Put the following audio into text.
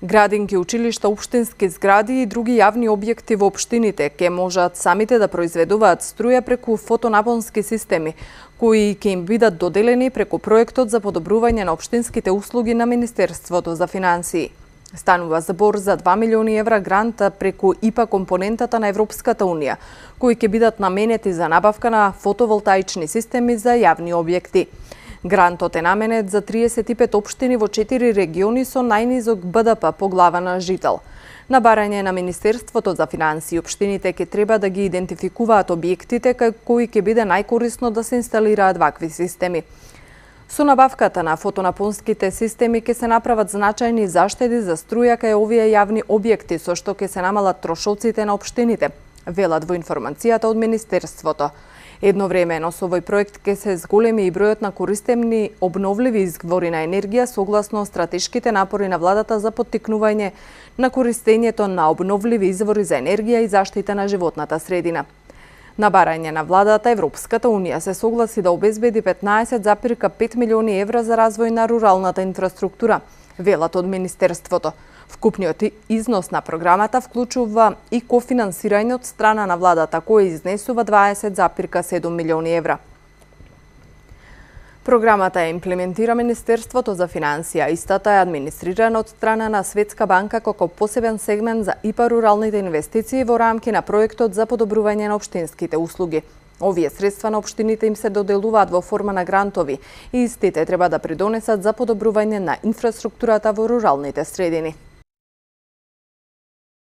Градинки, училишта, општински згради и други јавни објекти во општините ќе можат самите да произведуваат струја преку фотонапонски системи, кои ќе им бидат доделени преку проектот за подобрување на општинските услуги на Министерството за финансии. Станува збор за 2 милиони евра грант преку ИПА компонентата на Европската унија, кои ќе бидат наменети за набавка на фотоволтаични системи за јавни објекти. Грантот е наменет за 35 општини во 4 региони со најнизок БДП по глава на жител. На барање на Министерството за финансии, општините ќе треба да ги идентификуваат објектите кај кои ќе биде најкорисно да се инсталираат вакви системи. Со набавката на фотонапонските системи ќе се направат значајни заштеди за струја кај овие јавни објекти, со што ќе се намалат трошоците на општините, велат во информацијата од Министерството. Едновремено со овој проект ќе се зголеми и бројот на користени обновливи извори на енергија согласно стратешките напори на владата за поттикнување на користењето на обновливи извори за енергија и заштита на животната средина. На барање на владата, Европската унија се согласи да обезбеди 15,5 милиони евра за развој на руралната инфраструктура, велат од Министерството. Вкупниот износ на програмата вклучува и кофинансирање од страна на владата, кој изнесува 20,7 милиони евра. Програмата ја имплементира Министерството за финансија. Истата е администрирана од страна на Светска банка како посебен сегмент за ИПА руралните инвестиции во рамки на проектот за подобрување на општинските услуги. Овие средства на општините им се доделуваат во форма на грантови и истите треба да придонесат за подобрување на инфраструктурата во руралните средини.